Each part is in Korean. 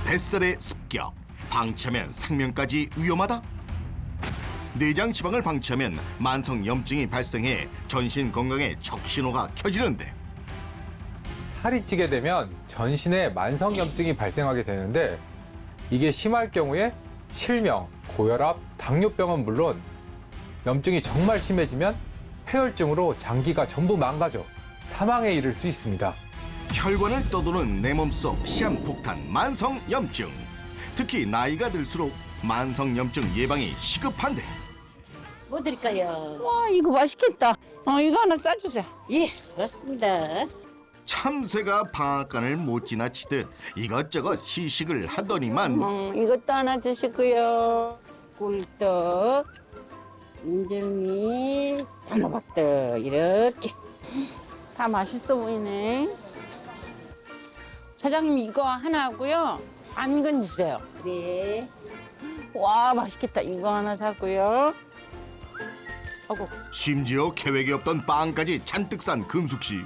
뱃살의 습격. 방치하면 생명까지 위험하다? 내장 지방을 방치하면 만성 염증이 발생해 전신 건강에 적신호가 켜지는데 살이 찌게 되면 전신에 만성염증이 발생하게 되는데 이게 심할 경우에 실명, 고혈압, 당뇨병은 물론 염증이 정말 심해지면 폐혈증으로 장기가 전부 망가져 사망에 이를 수 있습니다. 혈관을 떠도는 내 몸속 시한폭탄 만성염증. 특히 나이가 들수록 만성염증 예방이 시급한데 뭐 드릴까요? 와, 이거 맛있겠다. 이거 하나 싸주세요. 예, 그렇습니다. 참새가 방앗간을 못 지나치듯 이것저것 시식을 하더니만 이것도 하나 주시고요. 꿀떡, 인절미, 단호박떡 이렇게. 다 맛있어 보이네. 사장님, 이거 하나 하고요. 안근 주세요. 네. 와, 맛있겠다. 이거 하나 사고요. 아이고, 심지어 계획이 없던 빵까지 잔뜩 산 금숙 씨.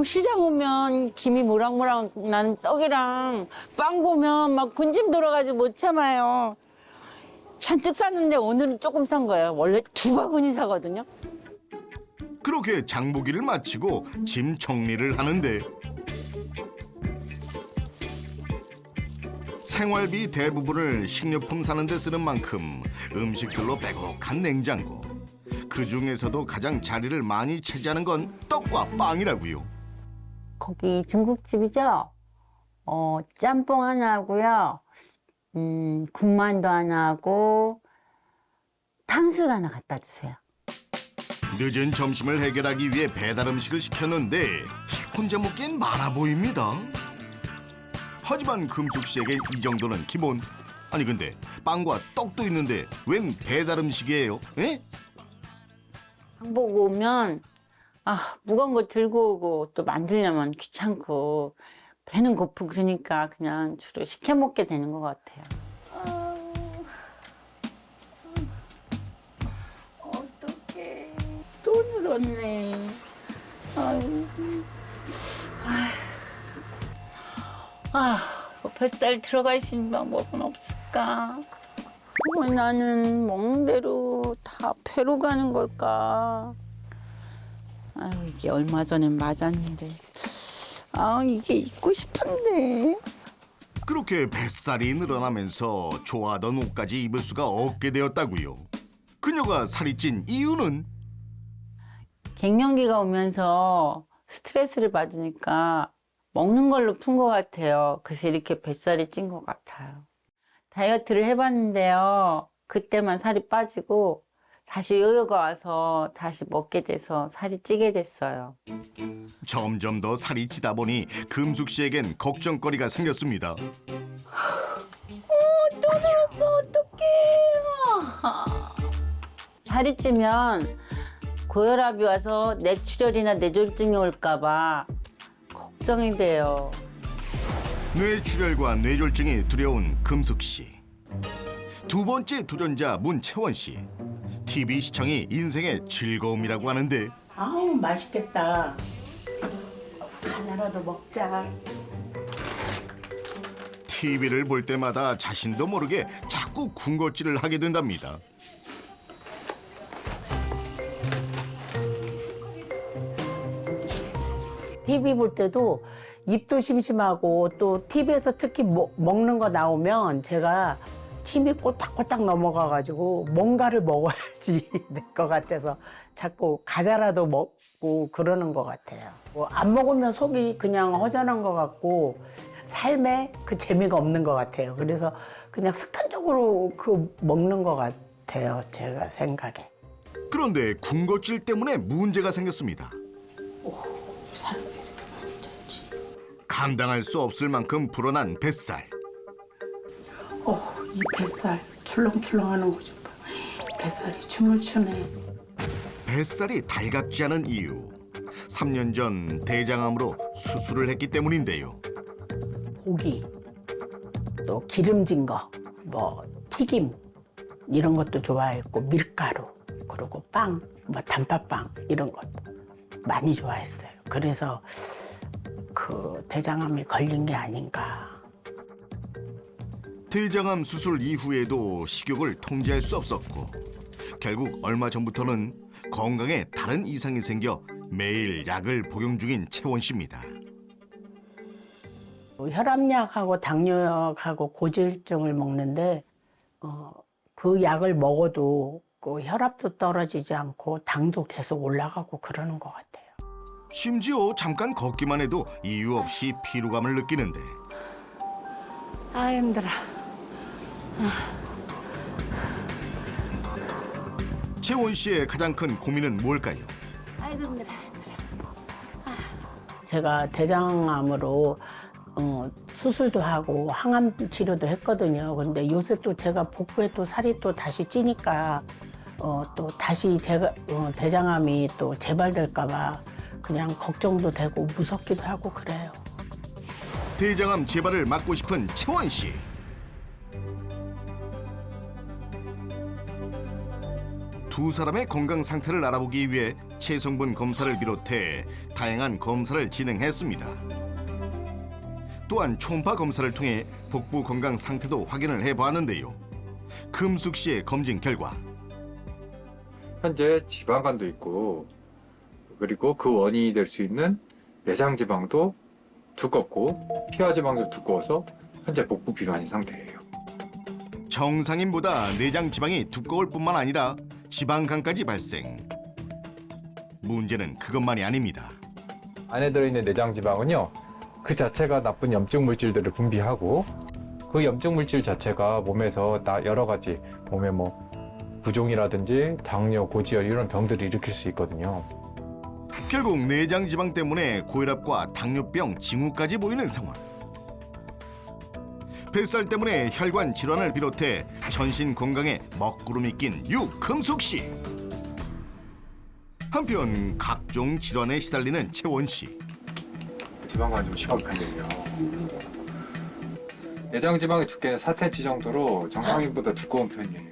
시장 오면 김이 모락모락 나는 떡이랑 빵 보면 막 군침 돌아가지고 못 참아요. 잔뜩 샀는데 오늘은 조금 산 거예요. 원래 2바구니 사거든요. 그렇게 장보기를 마치고 짐 정리를 하는데 생활비 대부분을 식료품 사는 데 쓰는 만큼 음식들로 빼곡한 냉장고. 그 중에서도 가장 자리를 많이 차지하는 건 떡과 빵이라고요. 거기 중국집이죠? 짬뽕 하나 하고요. 군만두 하나 하고 탕수육 하나 갖다 주세요. 늦은 점심을 해결하기 위해 배달 음식을 시켰는데 혼자 먹기엔 많아 보입니다. 하지만 금숙 씨에게 이 정도는 기본. 아니 근데 빵과 떡도 있는데 웬 배달 음식이에요? 에? 장 보고 오면 무거운 거 들고 오고 또 만들려면 귀찮고 배는 고프고 그러니까 그냥 주로 시켜 먹게 되는 것 같아요. 어떡해. 또 늘었네. 뱃살 들어갈 수 있는 방법은 없을까? 왜 나는 먹는 대로 다 배로 가는 걸까? 이게 얼마 전엔 맞았는데. 이게 입고 싶은데. 그렇게 뱃살이 늘어나면서 좋아하던 옷까지 입을 수가 없게 되었다고요. 그녀가 살이 찐 이유는 갱년기가 오면서 스트레스를 받으니까 먹는 걸로 푼 것 같아요. 그래서 이렇게 뱃살이 찐 것 같아요. 다이어트를 해봤는데요. 그때만 살이 빠지고 다시 요요가 와서 다시 먹게 돼서 살이 찌게 됐어요. 점점 더 살이 찌다 보니 금숙 씨에겐 걱정거리가 생겼습니다. 또 늘었어. 어떡해. 살이 찌면 고혈압이 와서 뇌출혈이나 뇌졸중이 올까 봐 걱정이 돼요. 뇌출혈과 뇌졸중이 두려운 금숙 씨. 두 번째 도전자 문채원 씨. TV 시청이 인생의 즐거움이라고 하는데 아우 맛있겠다. 과자라도 먹자. TV를 볼 때마다 자신도 모르게 자꾸 군것질을 하게 된답니다. TV 볼 때도 입도 심심하고 또 TV에서 특히 먹는 거 나오면 제가 침이 꼴딱꼴딱 넘어가가지고 뭔가를 먹어야지 될 것 같아서 자꾸 과자라도 먹고 그러는 것 같아요. 안 먹으면 속이 그냥 허전한 것 같고 삶에 그 재미가 없는 것 같아요. 그래서 그냥 습관적으로 그 먹는 것 같아요. 제가 생각에. 그런데 군것질 때문에 문제가 생겼습니다. 살이 왜 이렇게 많이 쪘지? 감당할 수 없을 만큼 불어난 뱃살. 이 뱃살 출렁출렁하는 거 좀 봐. 뱃살이 춤을 추네. 뱃살이 달갑지 않은 이유. 3년 전 대장암으로 수술을 했기 때문인데요. 고기, 또 기름진 거, 튀김 이런 것도 좋아했고 밀가루, 그리고 빵, 단팥빵 이런 것도 많이 좋아했어요. 그래서 그 대장암이 걸린 게 아닌가. 대장암 수술 이후에도 식욕을 통제할 수 없었고 결국 얼마 전부터는 건강에 다른 이상이 생겨 매일 약을 복용 중인 채원 씨입니다. 혈압약하고 당뇨약하고 고지혈증을 먹는데 그 약을 먹어도 그 혈압도 떨어지지 않고 당도 계속 올라가고 그러는 것 같아요. 심지어 잠깐 걷기만 해도 이유 없이 피로감을 느끼는데 아 힘들어. 채원 씨의 가장 큰 고민은 뭘까요? 아이고 힘들어. 제가 대장암으로 수술도 하고 항암 치료도 했거든요. 근데 요새 또 제가 복부에 또 살이 또 다시 찌니까 또 다시 제가 대장암이 또 재발될까봐 그냥 걱정도 되고 무섭기도 하고 그래요. 대장암 재발을 막고 싶은 채원 씨. 두 사람의 건강 상태를 알아보기 위해 체성분 검사를 비롯해 다양한 검사를 진행했습니다. 또한 초음파 검사를 통해 복부 건강 상태도 확인을 해보았는데요. 금숙 씨의 검진 결과 현재 지방간도 있고 그리고 그 원인이 될 수 있는 내장 지방도 두껍고 피하 지방도 두꺼워서 현재 복부 비만인 상태예요. 정상인보다 내장 지방이 두꺼울 뿐만 아니라 지방간까지 발생. 문제는 그것만이 아닙니다. 안에 들어있는 내장 지방은요, 그 자체가 나쁜 염증 물질들을 분비하고 그 염증 물질 자체가 몸에서 여러 가지 몸에 뭐 부종이라든지 당뇨, 고지혈 이런 병들을 일으킬 수 있거든요. 결국 내장 지방 때문에 고혈압과 당뇨병, 징후까지 보이는 상황. 뱃살 때문에 혈관 질환을 비롯해 전신 건강에 먹구름이 낀 유금숙 씨. 한편 각종 질환에 시달리는 채원 씨. 지방간이 좀 심한 편이에요. 내장 지방의 두께는 4cm 정도로 정상인보다 두꺼운 편이에요.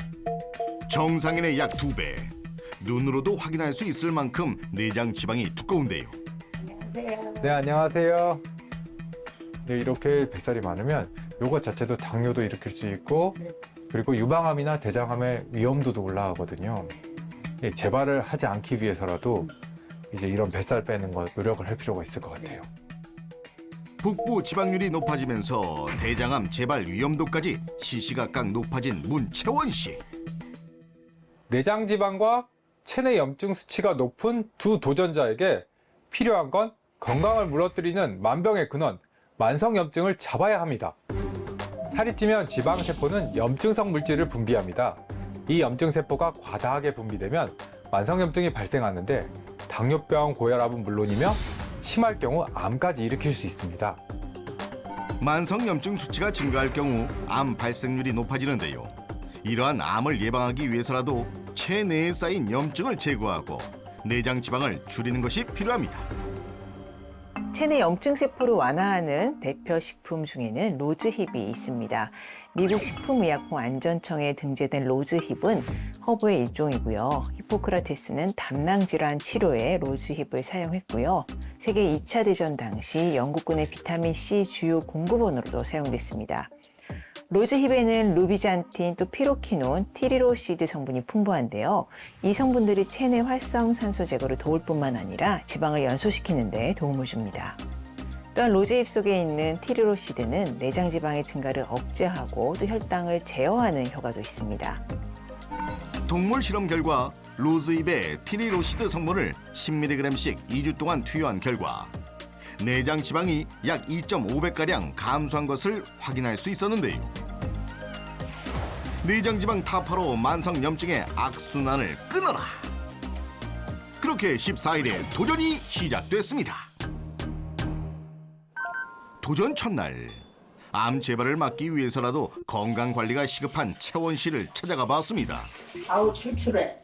정상인의 약 2배. 눈으로도 확인할 수 있을 만큼 내장 지방이 두꺼운데요. 네, 안녕하세요. 네, 이렇게 뱃살이 많으면 요것 자체도 당뇨도 일으킬 수 있고 그리고 유방암이나 대장암의 위험도도 올라가거든요. 예, 재발을 하지 않기 위해서라도 이제 이런 뱃살 빼는 거 노력을 할 필요가 있을 것 같아요. 복부 지방률이 높아지면서 대장암 재발 위험도까지 시시각각 높아진 문채원 씨. 내장 지방과 체내 염증 수치가 높은 두 도전자에게 필요한 건 건강을 무너뜨리는 만병의 근원, 만성염증을 잡아야 합니다. 살이 찌면 지방세포는 염증성 물질을 분비합니다. 이 염증세포가 과다하게 분비되면 만성염증이 발생하는데 당뇨병, 고혈압은 물론이며 심할 경우 암까지 일으킬 수 있습니다. 만성염증 수치가 증가할 경우 암 발생률이 높아지는데요. 이러한 암을 예방하기 위해서라도 체내에 쌓인 염증을 제거하고 내장 지방을 줄이는 것이 필요합니다. 체내 염증 세포를 완화하는 대표 식품 중에는 로즈힙이 있습니다. 미국 식품의약품 안전청에 등재된 로즈힙은 허브의 일종이고요. 히포크라테스는 담낭 질환 치료에 로즈힙을 사용했고요. 세계 2차 대전 당시 영국군의 비타민 C 주요 공급원으로도 사용됐습니다. 로즈힙에는 루비잔틴, 또 피로키논, 티리로시드 성분이 풍부한데요. 이 성분들이 체내 활성산소 제거를 도울 뿐만 아니라 지방을 연소시키는 데 도움을 줍니다. 또한 로즈힙 속에 있는 티리로시드는 내장 지방의 증가를 억제하고 또 혈당을 제어하는 효과도 있습니다. 동물 실험 결과 로즈잎에 티리로시드 성분을 10mg씩 2주 동안 투여한 결과 내장 지방이 약 2.5배가량 감소한 것을 확인할 수 있었는데요. 내장 지방 타파로 만성 염증의 악순환을 끊어라. 그렇게 14일에 도전이 시작됐습니다. 도전 첫날, 암 재발을 막기 위해서라도 건강 관리가 시급한 채원 씨를 찾아가 봤습니다. 아우 출출해.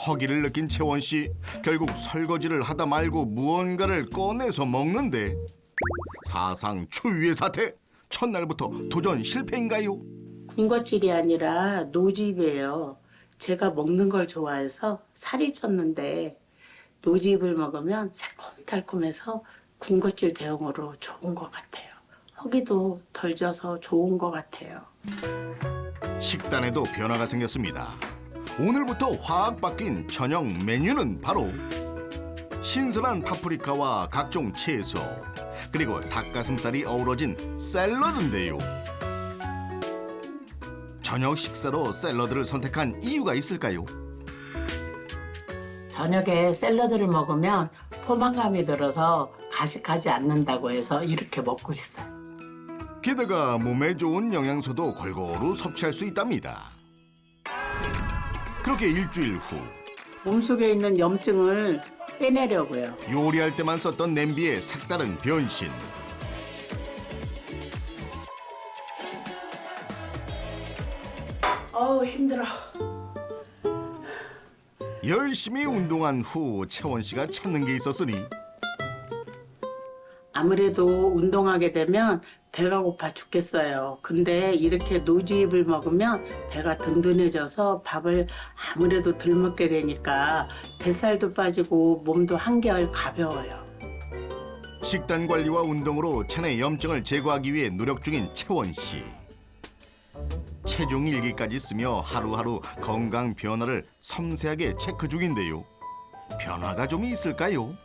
허기를 느낀 채원 씨, 결국 설거지를 하다 말고 무언가를 꺼내서 먹는데 사상 초유의 사태. 첫날부터 도전 실패인가요? 군것질이 아니라 노집이에요. 제가 먹는 걸 좋아해서 살이 쪘는데 노지잎을 먹으면 새콤달콤해서 군것질 대용으로 좋은 것 같아요. 허기도 덜 져서 좋은 것 같아요. 식단에도 변화가 생겼습니다. 오늘부터 확 바뀐 저녁 메뉴는 바로 신선한 파프리카와 각종 채소, 그리고 닭가슴살이 어우러진 샐러드인데요. 저녁 식사로 샐러드를 선택한 이유가 있을까요? 저녁에 샐러드를 먹으면 포만감이 들어서 가식하지 않는다고 해서 이렇게 먹고 있어요. 게다가 몸에 좋은 영양소도 골고루 섭취할 수 있답니다. 그렇게 일주일 후 몸속에 있는 염증을 빼내려고요. 요리할 때만 썼던 냄비의 색다른 변신. 어우, 힘들어. 열심히 운동한 후 채원 씨가 찾는 게 있었으니 아무래도 운동하게 되면 배가 고파 죽겠어요. 근데 이렇게 노지잎을 먹으면 배가 든든해져서 밥을 아무래도 덜 먹게 되니까 뱃살도 빠지고 몸도 한결 가벼워요. 식단 관리와 운동으로 체내 염증을 제거하기 위해 노력 중인 채원 씨. 체중 일기까지 쓰며 하루하루 건강 변화를 섬세하게 체크 중인데요. 변화가 좀 있을까요?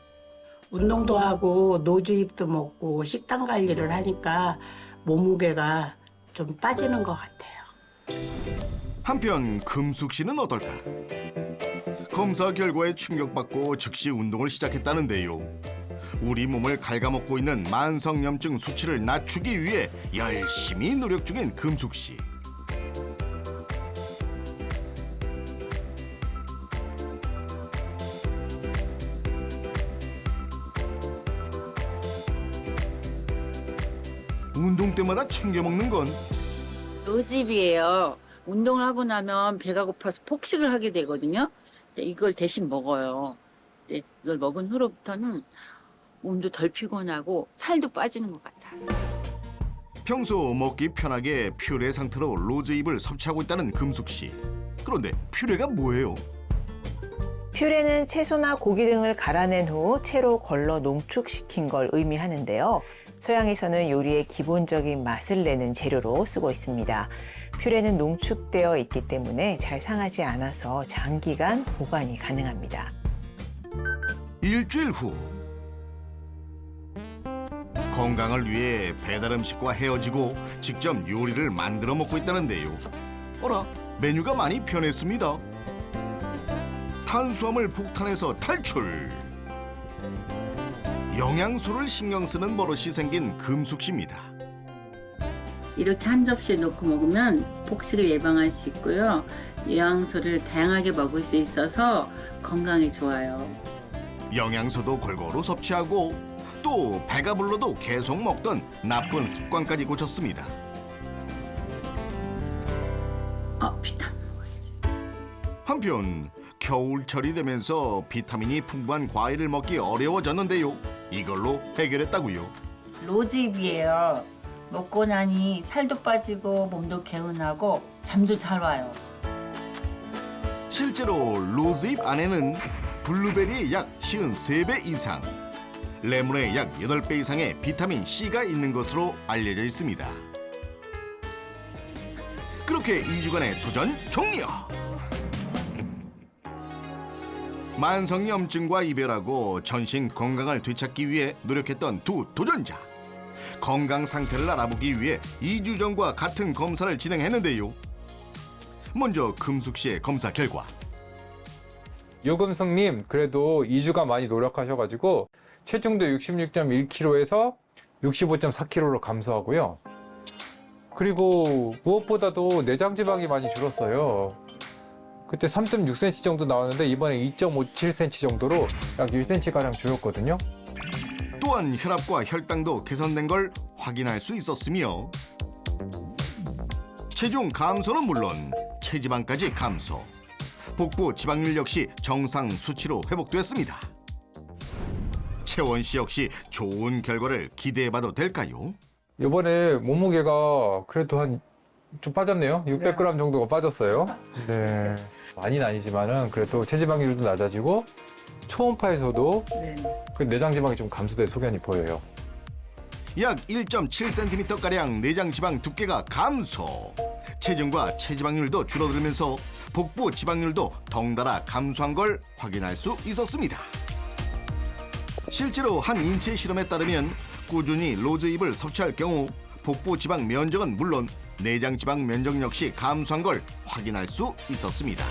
운동도 하고 노지잎도 먹고 식단 관리를 하니까 몸무게가 좀 빠지는 것 같아요. 한편 금숙 씨는 어떨까? 검사 결과에 충격받고 즉시 운동을 시작했다는데요. 우리 몸을 갉아먹고 있는 만성염증 수치를 낮추기 위해 열심히 노력 중인 금숙 씨. 운동 때마다 챙겨 먹는 건 노집이에요. 운동을 하고 나면 배가 고파서 폭식을 하게 되거든요. 근데 이걸 대신 먹어요. 근데 이걸 먹은 후로부터는 몸도 덜 피곤하고 살도 빠지는 것 같아요. 평소 먹기 편하게 퓨레 상태로 로즈잎을 섭취하고 있다는 금숙 씨. 그런데 퓨레가 뭐예요? 퓨레는 채소나 고기 등을 갈아낸 후 채로 걸러 농축시킨 걸 의미하는데요. 서양에서는 요리의 기본적인 맛을 내는 재료로 쓰고 있습니다. 퓨레는 농축되어 있기 때문에 잘 상하지 않아서 장기간 보관이 가능합니다. 일주일 후 건강을 위해 배달 음식과 헤어지고 직접 요리를 만들어 먹고 있다는데요. 어라, 메뉴가 많이 변했습니다. 탄수화물 폭탄에서 탈출. 영양소를 신경 쓰는 버릇이 생긴 금숙 씨입니다. 이렇게 한 접시에 넣고 먹으면 폭식을 예방할 수 있고요. 영양소를 다양하게 먹을 수 있어서 건강에 좋아요. 영양소도 골고루 섭취하고 또 배가 불러도 계속 먹던 나쁜 습관까지 고쳤습니다. 비타민 먹어야지. 한편 겨울철이 되면서 비타민이 풍부한 과일을 먹기 어려워졌는데요. 이걸로 해결했다고요. 로즈잎이에요. 먹고 나니 살도 빠지고 몸도 개운하고 잠도 잘 와요. 실제로 로즈잎 안에는 블루베리의 약 53배 이상, 레몬의 약 8배 이상의 비타민 C가 있는 것으로 알려져 있습니다. 그렇게 2주간의 도전 종료! 만성염증과 이별하고 전신 건강을 되찾기 위해 노력했던 두 도전자. 건강 상태를 알아보기 위해 2주 전과 같은 검사를 진행했는데요. 먼저 금숙 씨의 검사 결과. 유금숙님 그래도 2주간 많이 노력하셔가지고 체중도 66.1kg에서 65.4kg로 감소하고요. 그리고 무엇보다도 내장 지방이 많이 줄었어요. 그때 3.6cm 정도 나왔는데 이번에 2.57cm 정도로 약 1cm가량 줄었거든요. 또한 혈압과 혈당도 개선된 걸 확인할 수 있었으며 체중 감소는 물론 체지방까지 감소, 복부 지방률 역시 정상 수치로 회복됐습니다. 채원 씨 역시 좋은 결과를 기대해봐도 될까요? 이번에 몸무게가 그래도 한 좀 빠졌네요. 600g 정도가 빠졌어요. 네, 많이는 아니지만은 그래도 체지방률도 낮아지고 초음파에서도 네. 그 내장 지방이 좀 감소된 소견이 보여요. 약 1.7cm가량 내장 지방 두께가 감소. 체중과 체지방률도 줄어들면서 복부 지방률도 덩달아 감소한 걸 확인할 수 있었습니다. 실제로 한 인체 실험에 따르면 꾸준히 로즈잎을 섭취할 경우 복부 지방 면적은 물론 내장 지방 면적 역시 감소한 걸 확인할 수 있었습니다.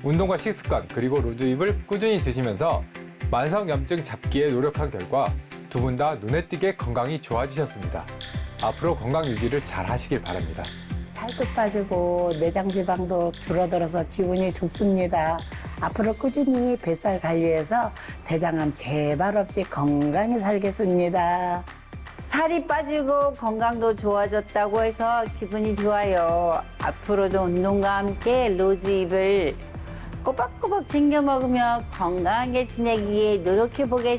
운동과 식습관 그리고 로즈잎을 꾸준히 드시면서 만성염증 잡기에 노력한 결과 두 분 다 눈에 띄게 건강이 좋아지셨습니다. 앞으로 건강 유지를 잘 하시길 바랍니다. 살도 빠지고 내장 지방도 줄어들어서 기분이 좋습니다. 앞으로 꾸준히 뱃살 관리해서 대장암 재발 없이 건강히 살겠습니다. 살이 빠지고 건강도 좋아졌다고 해서 기분이 좋아요. 앞으로도 운동과 함께 로즈잎을 꼬박꼬박 챙겨 먹으며 건강하게 지내기에 노력해 보겠습니다.